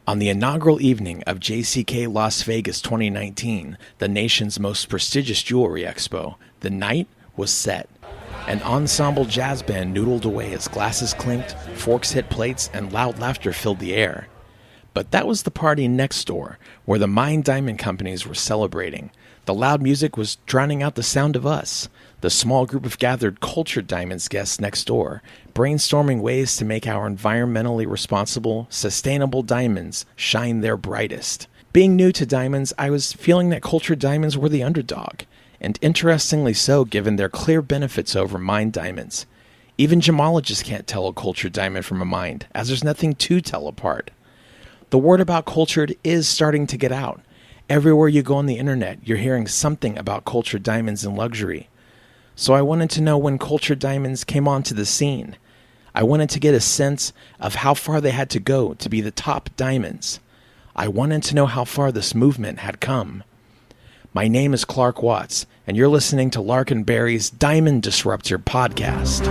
On the inaugural evening of JCK Las Vegas 2019, the nation's most prestigious jewelry expo, the night was set. An ensemble jazz band noodled away as glasses clinked, forks hit plates, and loud laughter filled the air. But that was the party next door, where the Mine Diamond companies were celebrating. The loud music was drowning out the sound of us, the small group of gathered cultured diamonds guests next door, brainstorming ways to make our environmentally responsible, sustainable diamonds shine their brightest. Being new to diamonds, I was feeling that cultured diamonds were the underdog, and interestingly so given their clear benefits over mined diamonds. Even gemologists can't tell a cultured diamond from a mined, as there's nothing to tell apart. The word about cultured is starting to get out. Everywhere you go on the internet, you're hearing something about cultured diamonds and luxury. So I wanted to know when cultured diamonds came onto the scene. I wanted to get a sense of how far they had to go to be the top diamonds. I wanted to know how far this movement had come. My name is Clark Watts, and you're listening to Lark Berry's Diamond Disruptor podcast.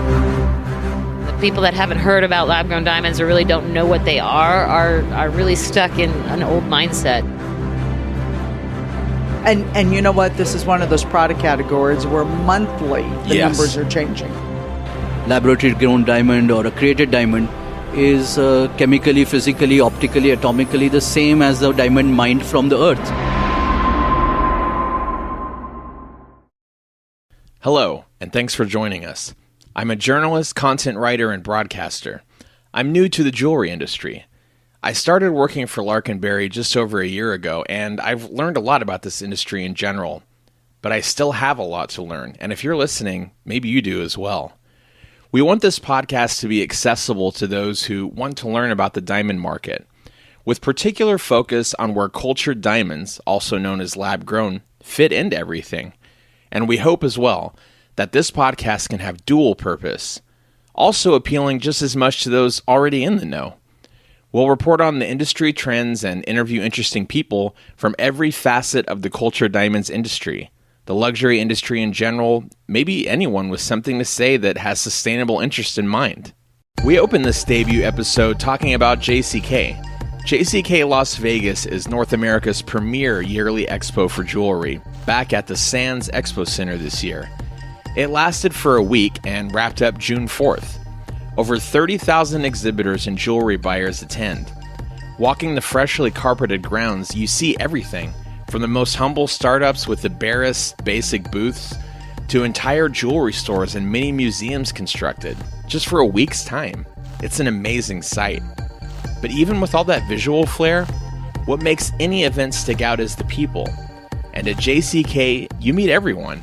The people that haven't heard about lab-grown diamonds or really don't know what they are really stuck in an old mindset. And you know what? This is one of those product categories where monthly the numbers are changing. Laboratory-grown diamond or a created diamond is chemically, physically, optically, atomically the same as the diamond mined from the earth. Hello, and thanks for joining us. I'm a journalist, content writer, and broadcaster. I'm new to the jewelry industry. I started working for Lark Berry just over a year ago, and I've learned a lot about this industry in general. But I still have a lot to learn, and if you're listening, maybe you do as well. We want this podcast to be accessible to those who want to learn about the diamond market, with particular focus on where cultured diamonds, also known as lab-grown, fit into everything. And we hope as well that this podcast can have dual purpose, also appealing just as much to those already in the know. We'll report on the industry trends and interview interesting people from every facet of the cultured diamonds industry, the luxury industry in general, maybe anyone with something to say that has sustainable interest in mind. We open this debut episode talking about JCK. JCK Las Vegas is North America's premier yearly expo for jewelry, back at the Sands Expo Center this year. It lasted for a week and wrapped up June 4th. Over 30,000 exhibitors and jewelry buyers attend. Walking the freshly carpeted grounds, you see everything, from the most humble startups with the barest basic booths, to entire jewelry stores and mini museums constructed, just for a week's time. It's an amazing sight. But even with all that visual flair, what makes any event stick out is the people. And at JCK, you meet everyone.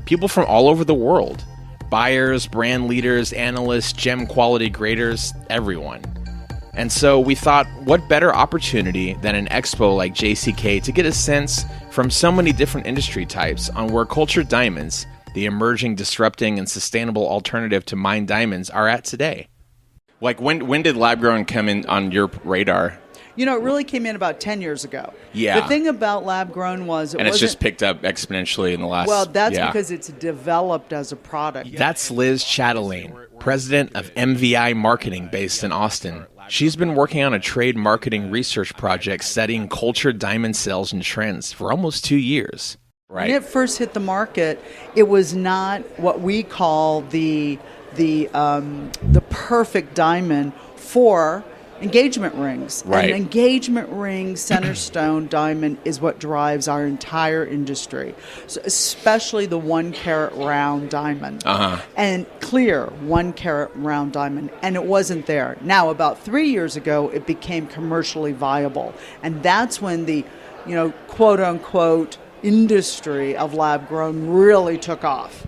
People from all over the world. Buyers, brand leaders, analysts, gem quality graders, everyone. And so we thought, what better opportunity than an expo like JCK to get a sense from so many different industry types on where cultured diamonds, the emerging, disrupting, and sustainable alternative to mined diamonds, are at today. Like, when did lab-grown come in on your radar? You know, it really came in about 10 years ago. Yeah. The thing about lab-grown was it's just picked up exponentially in the last... Well, that's because it's developed as a product. That's Liz Chatelain, president of MVI Marketing based in Austin. She's been working on a trade marketing research project studying cultured diamond sales and trends for almost 2 years. Right. When it first hit the market, it was not what we call the perfect diamond for engagement rings. Right. An engagement ring center stone diamond is what drives our entire industry, so especially the 1 carat round diamond. And clear 1 carat round diamond. And it wasn't there. Now, about 3 years ago, it became commercially viable. And that's when the, quote unquote, industry of lab grown really took off.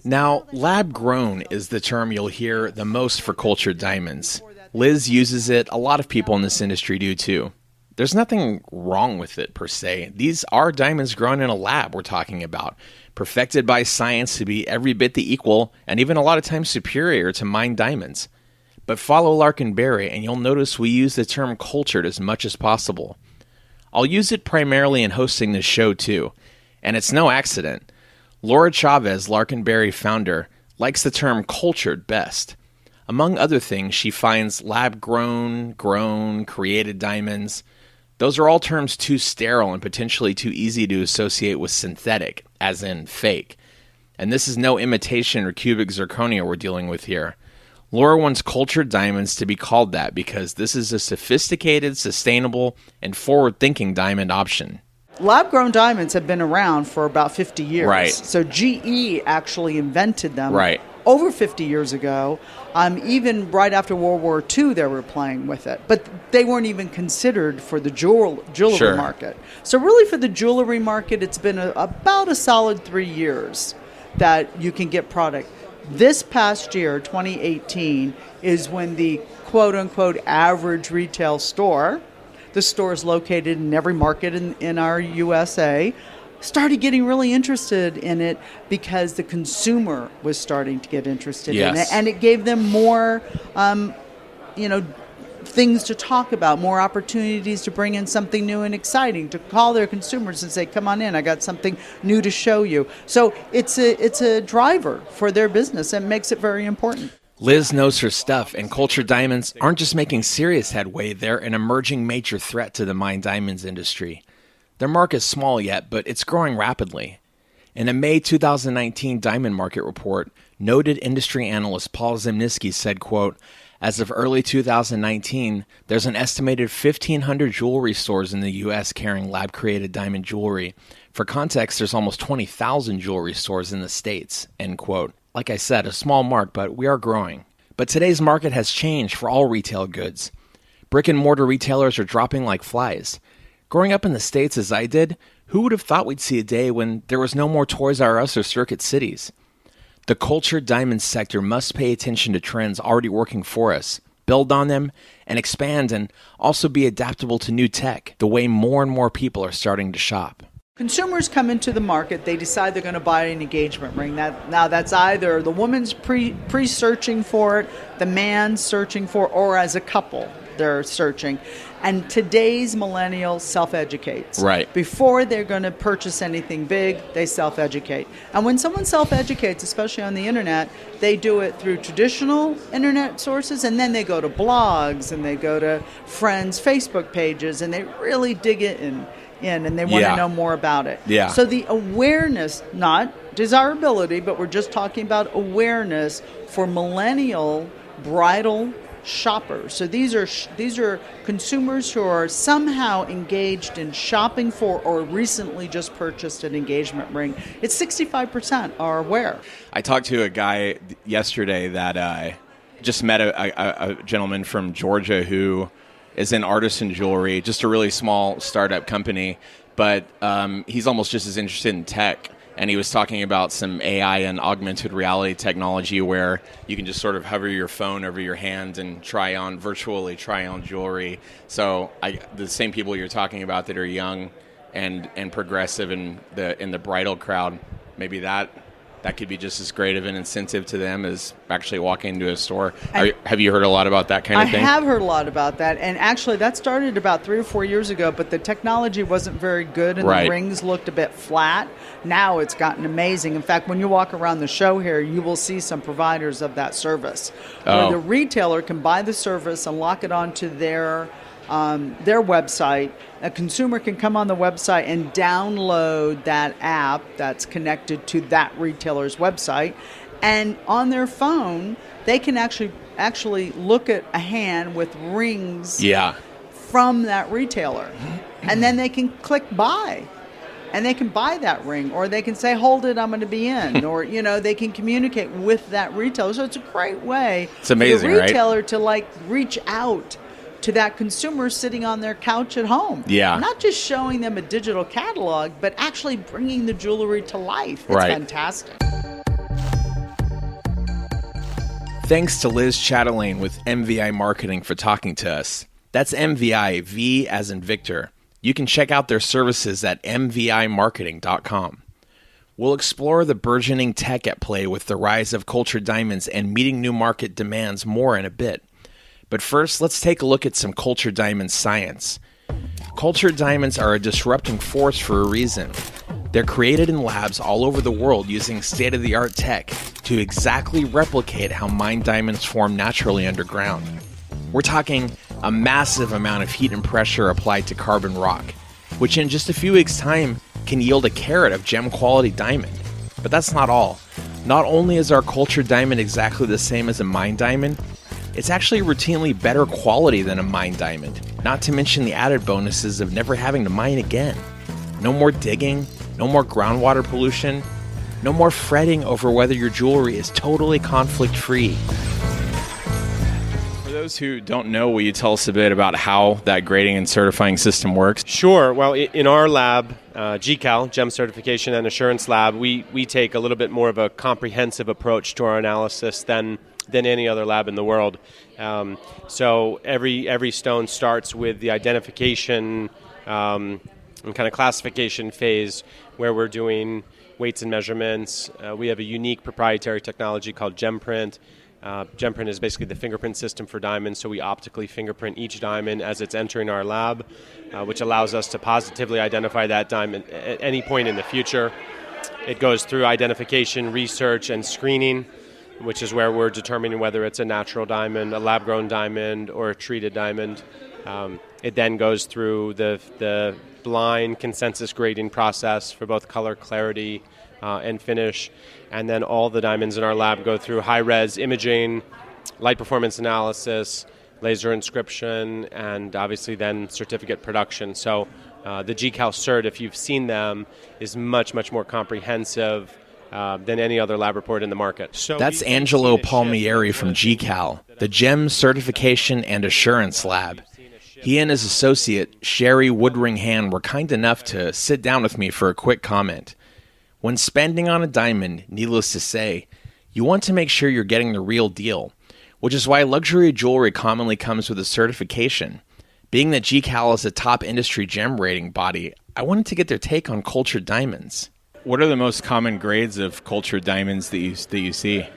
Now, lab-grown is the term you'll hear the most for cultured diamonds. Liz uses it, a lot of people in this industry do too. There's nothing wrong with it per se. These are diamonds grown in a lab we're talking about, perfected by science to be every bit the equal and even a lot of times superior to mined diamonds. But follow Lark Berry and you'll notice we use the term cultured as much as possible. I'll use it primarily in hosting this show too, and it's no accident. Laura Chavez, Lark Berry founder, likes the term cultured best. Among other things, she finds lab-grown, created diamonds. Those are all terms too sterile and potentially too easy to associate with synthetic, as in fake. And this is no imitation or cubic zirconia we're dealing with here. Laura wants cultured diamonds to be called that because this is a sophisticated, sustainable, and forward-thinking diamond option. Lab-grown diamonds have been around for about 50 years. Right. So GE actually invented them right. over 50 years ago. Even right after World War II, they were playing with it. But they weren't even considered for the jewelry sure. market. So really for the jewelry market, it's been about a solid 3 years that you can get product. This past year, 2018, is when the quote-unquote average retail store, the stores located in every market in our USA, started getting really interested in it because the consumer was starting to get interested in it. And it gave them more, things to talk about, more opportunities to bring in something new and exciting, to call their consumers and say, come on in, I got something new to show you. So it's a driver for their business and makes it very important. Liz knows her stuff, and cultured diamonds aren't just making serious headway, they're an emerging major threat to the mined diamonds industry. Their market's small yet, but it's growing rapidly. In a May 2019 diamond market report, noted industry analyst Paul Zimnisky said, quote, as of early 2019, there's an estimated 1,500 jewelry stores in the U.S. carrying lab-created diamond jewelry. For context, there's almost 20,000 jewelry stores in the States, end quote. Like I said, a small mark, but we are growing. But today's market has changed for all retail goods. Brick-and-mortar retailers are dropping like flies. Growing up in the States as I did, who would have thought we'd see a day when there was no more Toys R Us or Circuit Cities? The cultured diamond sector must pay attention to trends already working for us, build on them, and expand, and also be adaptable to new tech, the way more and more people are starting to shop. Consumers come into the market, they decide they're going to buy an engagement ring. Now that's either the woman's pre-searching for it, the man's searching for it, or as a couple they're searching. And today's millennial self-educates. Right. Before they're going to purchase anything big, they self-educate. And when someone self-educates, especially on the internet, they do it through traditional internet sources, and then they go to blogs, and they go to friends' Facebook pages, and they really dig it in and they want to know more about it. Yeah. So the awareness, not desirability, but we're just talking about awareness for millennial bridal shoppers. So these are consumers who are somehow engaged in shopping for or recently just purchased an engagement ring. It's 65% are aware. I talked to a guy yesterday that just met a gentleman from Georgia who is in artisan jewelry, just a really small startup company, but he's almost just as interested in tech. And he was talking about some AI and augmented reality technology where you can just sort of hover your phone over your hand and virtually try on jewelry. So the same people you're talking about that are young and progressive in the bridal crowd, maybe that could be just as great of an incentive to them as actually walking into a store. Have you heard a lot about that kind of thing? I have heard a lot about that. And actually, that started about 3 or 4 years ago, but the technology wasn't very good, and the rings looked a bit flat. Now it's gotten amazing. In fact, when you walk around the show here, you will see some providers of that service, where the retailer can buy the service and lock it onto their website. A consumer can come on the website and download that app that's connected to that retailer's website, and on their phone they can actually look at a hand with rings from that retailer, and then they can click buy. And they can buy that ring, or they can say, hold it, I'm going to be in. Or, they can communicate with that retailer. So it's a great way for the retailer to reach out to that consumer sitting on their couch at home. Yeah. Not just showing them a digital catalog, but actually bringing the jewelry to life. It's fantastic. Thanks to Liz Chatelain with MVI Marketing for talking to us. That's MVI, V as in Victor. You can check out their services at mvimarketing.com. We'll explore the burgeoning tech at play with the rise of cultured diamonds and meeting new market demands more in a bit. But first, let's take a look at some cultured diamond science. Cultured diamonds are a disrupting force for a reason. They're created in labs all over the world using state-of-the-art tech, to exactly replicate how mined diamonds form naturally underground. We're talking a massive amount of heat and pressure applied to carbon rock, which in just a few weeks' time can yield a carat of gem quality diamond. But that's not all. Not only is our cultured diamond exactly the same as a mined diamond, it's actually routinely better quality than a mined diamond, not to mention the added bonuses of never having to mine again. No more digging, no more groundwater pollution, no more fretting over whether your jewelry is totally conflict-free. For those who don't know, will you tell us a bit about how that grading and certifying system works? Sure. Well, in our lab, GCAL, Gem Certification and Assurance Lab, we take a little bit more of a comprehensive approach to our analysis than any other lab in the world. So every stone starts with the identification and kind of classification phase where we're doing weights and measurements. We have a unique proprietary technology called GemPrint. GemPrint is basically the fingerprint system for diamonds, so we optically fingerprint each diamond as it's entering our lab, which allows us to positively identify that diamond at any point in the future. It goes through identification, research, and screening, which is where we're determining whether it's a natural diamond, a lab-grown diamond, or a treated diamond. It then goes through the blind consensus grading process for both color, clarity, and finish. And then all the diamonds in our lab go through high-res imaging, light performance analysis, laser inscription, and obviously then certificate production. So the GCAL cert, if you've seen them, is much, much more comprehensive than any other lab report in the market. So that's Angelo Palmieri from GCAL, the Gem Certification and Assurance Lab. He and his associate, Sherry Woodringham, were kind enough to sit down with me for a quick comment. When spending on a diamond, needless to say, you want to make sure you're getting the real deal, which is why luxury jewelry commonly comes with a certification. Being that GCAL is a top industry gem rating body, I wanted to get their take on cultured diamonds. What are the most common grades of cultured diamonds that you see?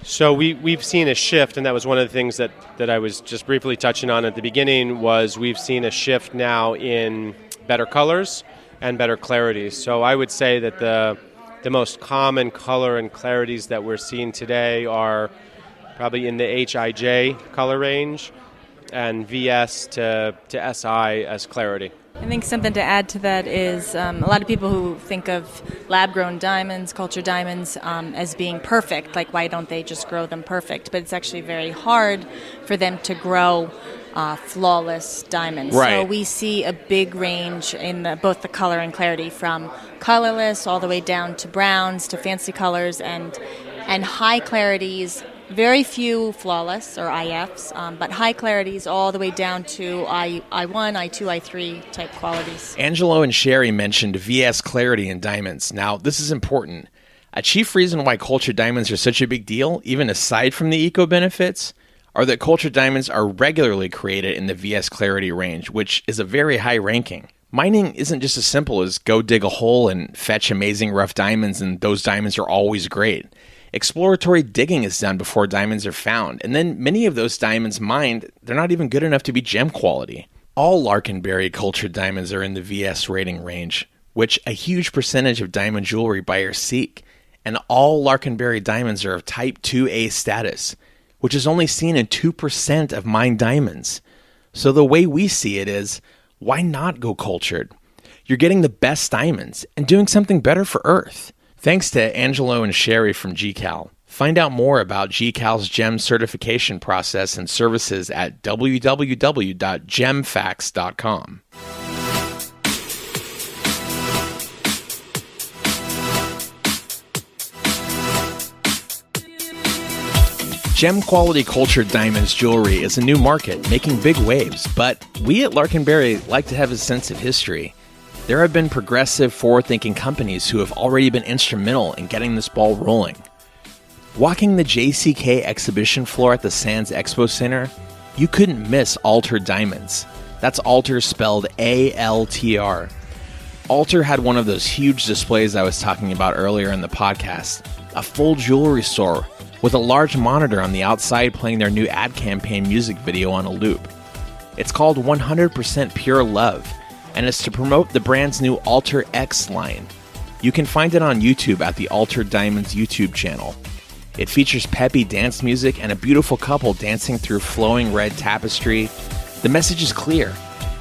So we've seen a shift, and that was one of the things that I was just briefly touching on at the beginning, was we've seen a shift now in better colors and better clarities. So I would say that the most common color and clarities that we're seeing today are probably in the HIJ color range and VS to SI as clarity. I think something to add to that is a lot of people who think of lab-grown diamonds, cultured diamonds, as being perfect. Like, why don't they just grow them perfect? But it's actually very hard for them to grow flawless diamonds. Right. So we see a big range in both the color and clarity, from colorless all the way down to browns to fancy colors and high clarities. Very few flawless or IFs, but high clarities all the way down to I1, I2, I3 type qualities. Angelo and Sherry mentioned VS clarity in diamonds. Now, this is important. A chief reason why cultured diamonds are such a big deal, even aside from the eco-benefits, are that cultured diamonds are regularly created in the VS clarity range, which is a very high ranking. Mining isn't just as simple as go dig a hole and fetch amazing rough diamonds, and those diamonds are always great. Exploratory digging is done before diamonds are found, and then many of those diamonds mined, they're not even good enough to be gem quality. All Lark Berry cultured diamonds are in the VS rating range, which a huge percentage of diamond jewelry buyers seek, and all Lark Berry diamonds are of Type 2A status, which is only seen in 2% of mined diamonds. So the way we see it is, why not go cultured? You're getting the best diamonds and doing something better for Earth. Thanks to Angelo and Sherry from GCAL. Find out more about GCAL's gem certification process and services at www.gemfax.com. Gem quality cultured diamonds jewelry is a new market making big waves, but we at Lark Berry like to have a sense of history. There have been progressive, forward-thinking companies who have already been instrumental in getting this ball rolling. Walking the JCK exhibition floor at the Sands Expo Center, you couldn't miss Alter Diamonds. That's Alter spelled A-L-T-R. Alter had one of those huge displays I was talking about earlier in the podcast, a full jewelry store with a large monitor on the outside playing their new ad campaign music video on a loop. It's called 100% Pure Love, and it's to promote the brand's new Alter X line. You can find it on YouTube at the Alter Diamonds YouTube channel. It features peppy dance music and a beautiful couple dancing through flowing red tapestry. The message is clear.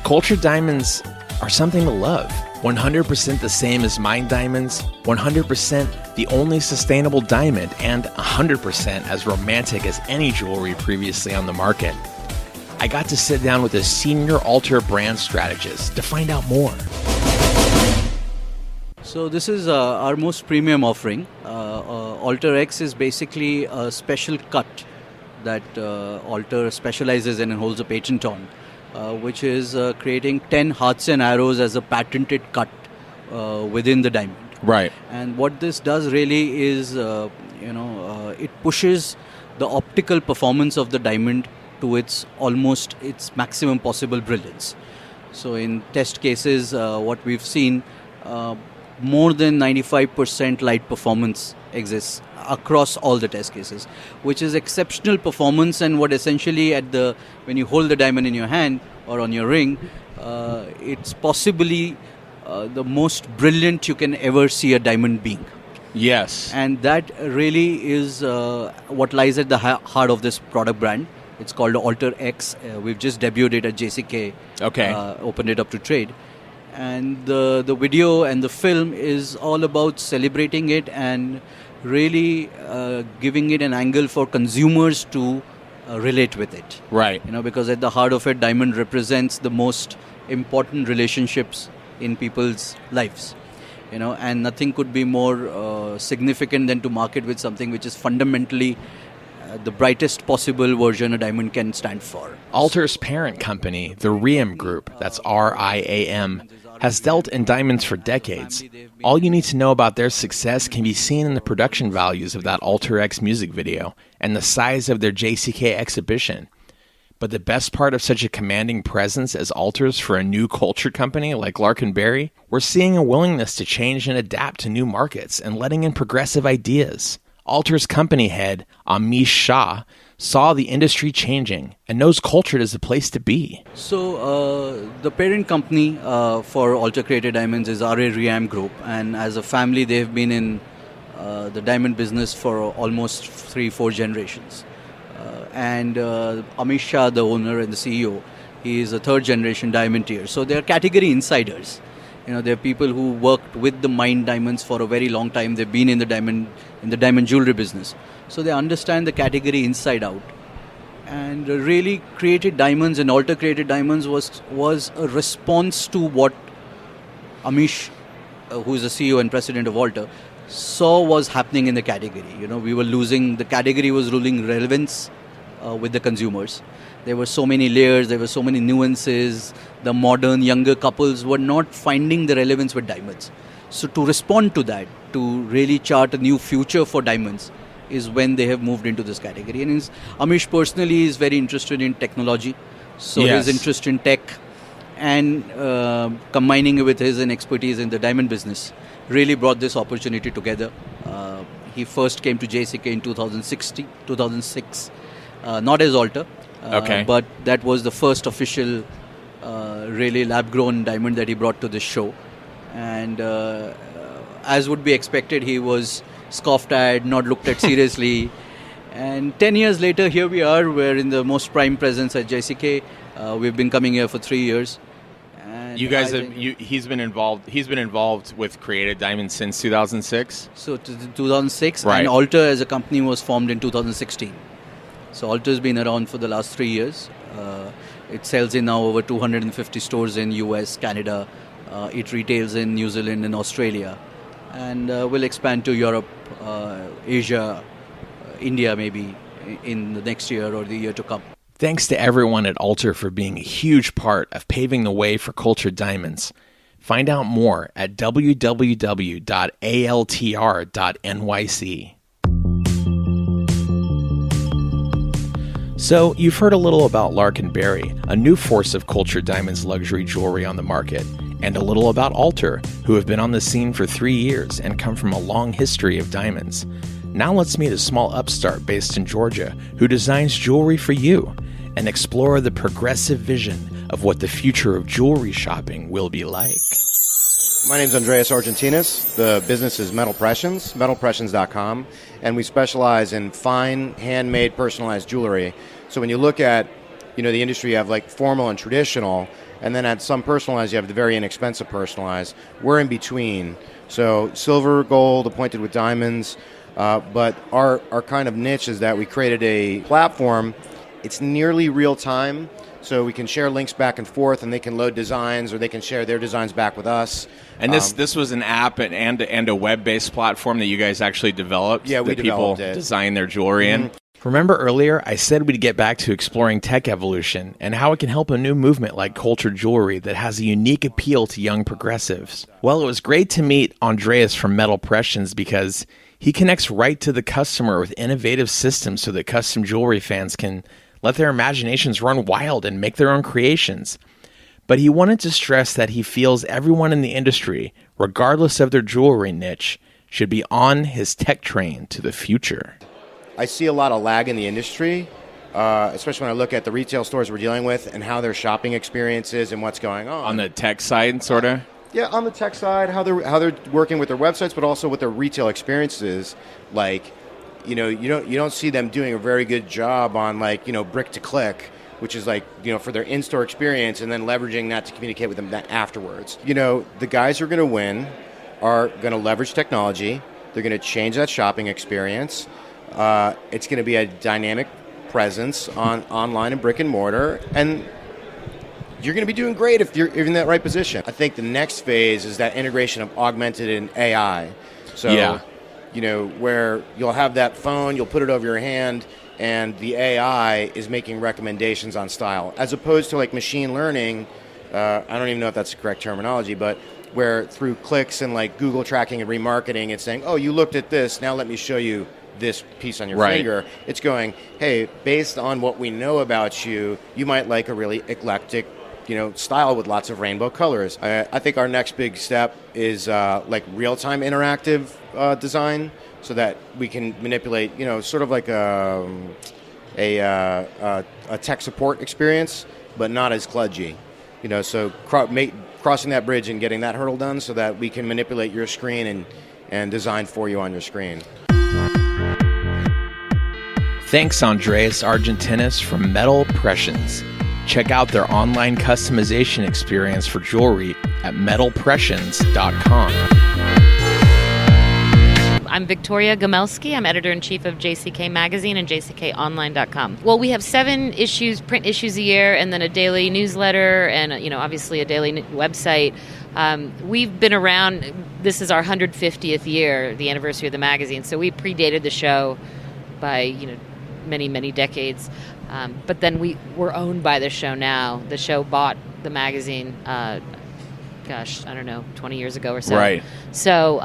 Cultured diamonds are something to love. 100% the same as mined diamonds, 100% the only sustainable diamond, and 100% as romantic as any jewelry previously on the market. I got to sit down with a senior Alter brand strategist to find out more. So this is our most premium offering. Alter X is basically a special cut that Alter specializes in and holds a patent on, which is creating 10 hearts and arrows as a patented cut within the diamond. Right. And what this does really is, it pushes the optical performance of the diamond to its maximum possible brilliance. So in test cases, what we've seen, more than 95% light performance exists across all the test cases, which is exceptional performance, and what essentially when you hold the diamond in your hand or on your ring, it's possibly the most brilliant you can ever see a diamond being. Yes. And that really is what lies at the heart of this product brand. It's called Alter X. We've just debuted it at JCK. Okay. Opened it up to trade. And the video and the film is all about celebrating it and really giving it an angle for consumers to relate with it. Right. Because at the heart of it, diamond represents the most important relationships in people's lives. And nothing could be more significant than to market with something which is fundamentally the brightest possible version a diamond can stand for. Alter's parent company, the RIAM Group, that's RIAM, has dealt in diamonds for decades. All you need to know about their success can be seen in the production values of that Alter X music video and the size of their JCK exhibition. But the best part of such a commanding presence as Alter's for a new cultured company like Lark Berry, we're seeing a willingness to change and adapt to new markets and letting in progressive ideas. Alter's company head, Amish Shah, saw the industry changing and knows cultured is the place to be. So the parent company for Alter Created Diamonds is RIAM Group, and as a family they've been in the diamond business for almost 3-4 generations. And Amish Shah, the owner and the CEO, he is a third generation diamantier. So they are category insiders. There are people who worked with the mined diamonds for a very long time. They've been in the diamond jewelry business. So they understand the category inside out. And really Created Diamonds and Alter Created Diamonds was a response to what Amish, who is the CEO and president of Alter, saw was happening in the category. The category was losing relevance with the consumers. There were so many layers, there were so many nuances. The modern, younger couples were not finding the relevance with diamonds. So to respond to that, to really chart a new future for diamonds, is when they have moved into this category. And Amish personally is very interested in technology. So his interest in tech and combining it with his expertise in the diamond business really brought this opportunity together. He first came to JCK in 2006, not as Alter. But that was the first official really lab-grown diamond that he brought to this show. And as would be expected, he was scoffed at, not looked at seriously. And 10 years later, here we are. We're in the most prime presence at JCK. We've been coming here for 3 years. And you guys he's been involved with Created Diamonds since 2006? So 2006, right. And Alter as a company was formed in 2016. So Alter's been around for the last 3 years. It sells in now over 250 stores in US, Canada. It retails in New Zealand and Australia. And will expand to Europe, Asia, India maybe in the next year or the year to come. Thanks to everyone at Alter for being a huge part of paving the way for cultured diamonds. Find out more at www.altr.nyc. So, you've heard a little about Lark Berry, a new force of cultured diamonds luxury jewelry on the market, and a little about Alter, who have been on the scene for 3 years and come from a long history of diamonds. Now let's meet a small upstart based in Georgia who designs jewelry for you and explore the progressive vision of what the future of jewelry shopping will be like. My name's Andreas Argentinas. The business is Metal Pressions, metalpressions.com, and we specialize in fine, handmade, personalized jewelry. So when you look at, the industry, you have like formal and traditional, and then at some personalized, you have the very inexpensive personalized. We're in between. So silver, gold, appointed with diamonds, but our kind of niche is that we created a platform. It's nearly real time, so we can share links back and forth, and they can load designs, or they can share their designs back with us. And this was an app and a web-based platform that you guys actually developed? Yeah, we developed it. People design their jewelry in? Remember earlier, I said we'd get back to exploring tech evolution and how it can help a new movement like cultured jewelry that has a unique appeal to young progressives. Well, it was great to meet Andreas from Metal Pressions because he connects right to the customer with innovative systems so that custom jewelry fans can let their imaginations run wild and make their own creations. But he wanted to stress that he feels everyone in the industry, regardless of their jewelry niche, should be on his tech train to the future. I see a lot of lag in the industry, especially when I look at the retail stores we're dealing with and how their shopping experience is and what's going on. On the tech side, sort of? Yeah, on the tech side, how they're working with their websites, but also with their retail experiences. Like, you don't see them doing a very good job on brick to click, which is for their in-store experience, and then leveraging that to communicate with them afterwards. The guys who are going to win are going to leverage technology. They're going to change that shopping experience. It's going to be a dynamic presence online and brick and mortar, and you're going to be doing great if you're in that right position. I think the next phase is that integration of augmented and AI. So, where you'll have that phone, you'll put it over your hand, and the AI is making recommendations on style, as opposed to machine learning. I don't even know if that's the correct terminology, but where through clicks and Google tracking and remarketing, it's saying, oh, you looked at this, now let me show you this piece on your finger. It's going, hey, based on what we know about you, you might like a really eclectic style with lots of rainbow colors. I think our next big step is real-time interactive design, so that we can manipulate, sort of like a tech support experience, but not as kludgy. So crossing that bridge and getting that hurdle done so that we can manipulate your screen and design for you on your screen. Thanks, Andreas Argentinas from Metal Pressions. Check out their online customization experience for jewelry at metalpressions.com. I'm Victoria Gomelski. I'm editor-in-chief of JCK Magazine and jckonline.com. Well, we have 7 print issues a year, and then a daily newsletter, and obviously a daily website. We've been around. This is our 150th year, the anniversary of the magazine. So we predated the show by many, many decades. But then we're owned by the show now. The show bought the magazine, 20 years ago or so. Right. So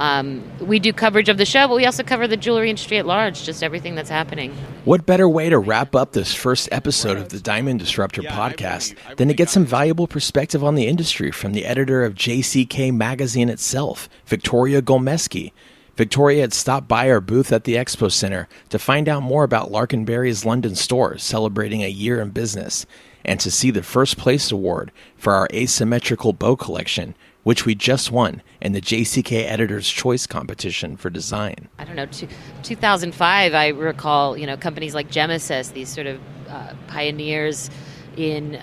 we do coverage of the show, but we also cover the jewelry industry at large, just everything that's happening. What better way to wrap up this first episode of the Diamond Disruptor podcast than to get some valuable perspective on the industry from the editor of JCK Magazine itself, Victoria Gomelski. Victoria had stopped by our booth at the Expo Center to find out more about Lark Berry's London store celebrating a year in business, and to see the first place award for our asymmetrical bow collection, which we just won in the JCK Editor's Choice competition for design. 2005, I recall, companies like Genesis, these sort of pioneers in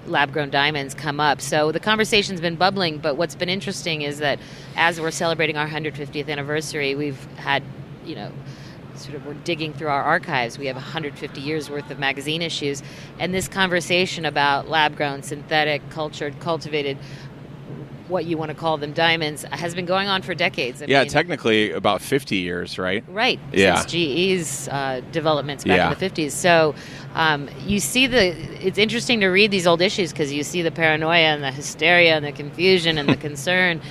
lab-grown diamonds come up. So the conversation's been bubbling, but what's been interesting is that as we're celebrating our 150th anniversary, we've had, we're digging through our archives. We have 150 years worth of magazine issues, and this conversation about lab-grown, synthetic, cultured, cultivated, what you want to call them, diamonds, has been going on for decades. Technically about 50 years, right? Right, yeah. Since GE's developments back in the 50s. So you see it's interesting to read these old issues because you see the paranoia and the hysteria and the confusion and the concern,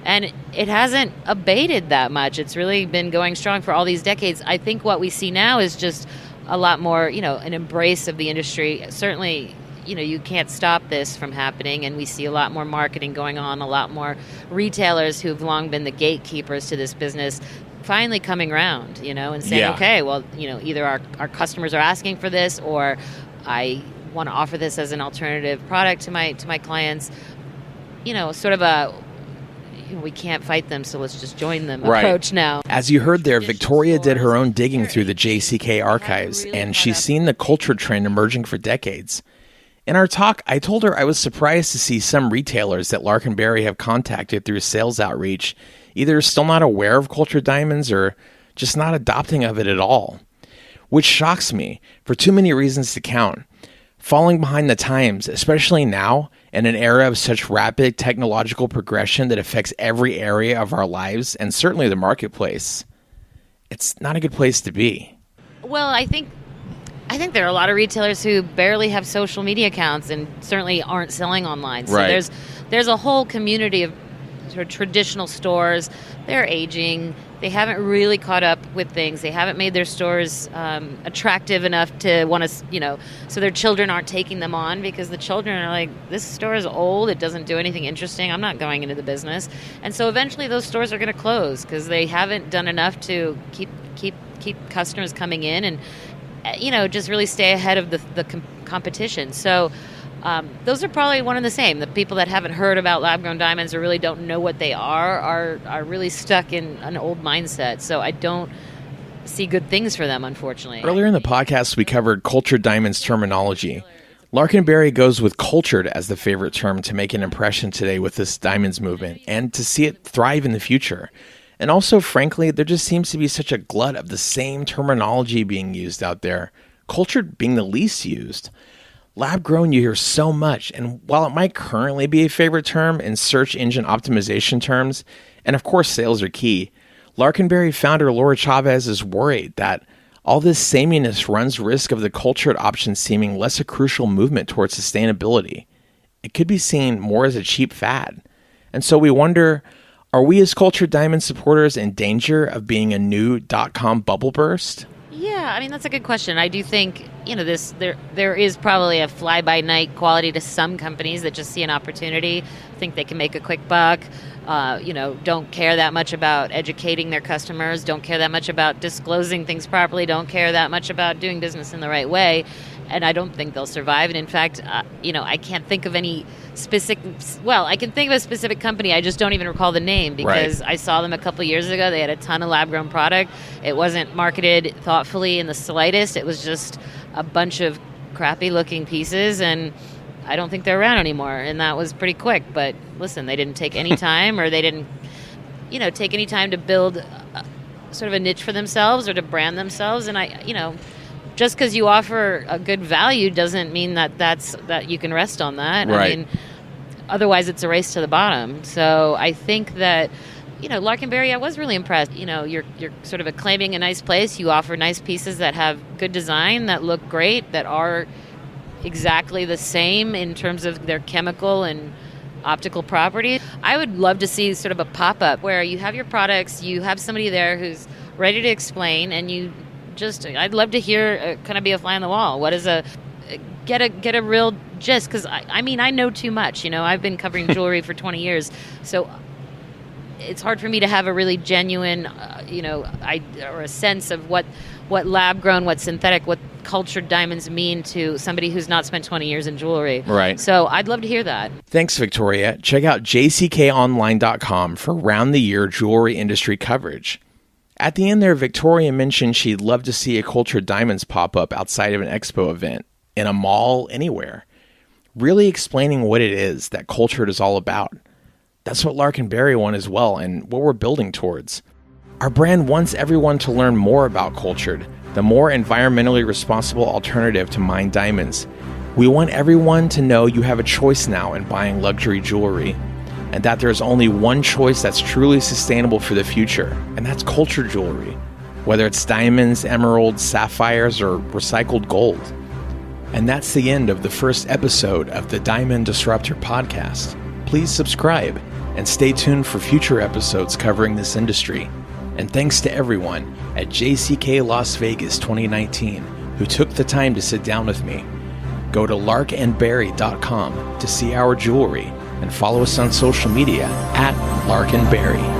and it hasn't abated that much. It's really been going strong for all these decades. I think what we see now is just a lot more, an embrace of the industry. Certainly, you can't stop this from happening, and we see a lot more marketing going on, a lot more retailers who've long been the gatekeepers to this business finally coming around, and saying, okay, well, either our customers are asking for this, or I want to offer this as an alternative product to my clients. Sort of we can't fight them, so let's just join them Right. approach now. As you heard there, Victoria did her own digging through the JCK archives, and she's seen the culture trend emerging for decades. In our talk, I told her I was surprised to see some retailers that Lark Berry have contacted through sales outreach either still not aware of cultured diamonds or just not adopting of it at all. Which shocks me for too many reasons to count. Falling behind the times, especially now, in an era of such rapid technological progression that affects every area of our lives and certainly the marketplace, it's not a good place to be. Well, I think there are a lot of retailers who barely have social media accounts and certainly aren't selling online. So Right. there's a whole community of sort of traditional stores. They're aging. They haven't really caught up with things. They haven't made their stores attractive enough to want to, so their children aren't taking them on because the children are like, this store is old. It doesn't do anything interesting. I'm not going into the business. And so eventually those stores are going to close because they haven't done enough to keep customers coming in and, just really stay ahead of the competition. So those are probably one and the same. The people that haven't heard about lab-grown diamonds or really don't know what they are really stuck in an old mindset. So I don't see good things for them, unfortunately. Earlier in the podcast, we covered cultured diamonds terminology. Lark Berry goes with cultured as the favorite term to make an impression today with this diamonds movement and to see it thrive in the future. And also, frankly, there just seems to be such a glut of the same terminology being used out there, cultured being the least used. Lab-grown you hear so much, and while it might currently be a favorite term in search engine optimization terms, and of course sales are key, Lark Berry founder Laura Chavez is worried that all this sameness runs risk of the cultured option seeming less a crucial movement towards sustainability. It could be seen more as a cheap fad. And so we wonder, are we as cultured diamond supporters in danger of being a new .com bubble burst? Yeah, I mean, that's a good question. I do think, there is probably a fly-by-night quality to some companies that just see an opportunity, think they can make a quick buck, don't care that much about educating their customers, don't care that much about disclosing things properly, don't care that much about doing business in the right way, and I don't think they'll survive. And in fact, I can't think of any I can think of a specific company. I just don't even recall the name because I saw them a couple years ago. They had a ton of lab-grown product. It wasn't marketed thoughtfully in the slightest. It was just a bunch of crappy-looking pieces, and I don't think they're around anymore. And that was pretty quick. But listen, they didn't take any time, or they didn't, take any time to build sort of a niche for themselves or to brand themselves. And just because you offer a good value doesn't mean that you can rest on that. Right. I mean, otherwise it's a race to the bottom. So I think that, Lark Berry, I was really impressed. You're sort of claiming a nice place. You offer nice pieces that have good design, that look great, that are exactly the same in terms of their chemical and optical properties. I would love to see sort of a pop-up where you have your products, you have somebody there who's ready to explain, and I'd love to hear kind of be a fly on the wall. What is get a real gist? Because I know too much. I've been covering jewelry for 20 years, so it's hard for me to have a really genuine, or a sense of what lab grown, what synthetic, what cultured diamonds mean to somebody who's not spent 20 years in jewelry. Right. So I'd love to hear that. Thanks, Victoria. Check out jckonline.com for round-the-year jewelry industry coverage. At the end there, Victoria mentioned she'd love to see a cultured diamonds pop up outside of an expo event, in a mall, anywhere. Really explaining what it is that cultured is all about. That's what Lark Berry want as well, and what we're building towards. Our brand wants everyone to learn more about cultured, the more environmentally responsible alternative to mined diamonds. We want everyone to know you have a choice now in buying luxury jewelry, and that there's only one choice that's truly sustainable for the future, and that's cultured jewelry, whether it's diamonds, emeralds, sapphires, or recycled gold. And that's the end of the first episode of the Diamond Disruptor podcast. Please subscribe and stay tuned for future episodes covering this industry. And thanks to everyone at JCK Las Vegas 2019 who took the time to sit down with me. Go to larkandberry.com to see our jewelry and follow us on social media at Lark Berry.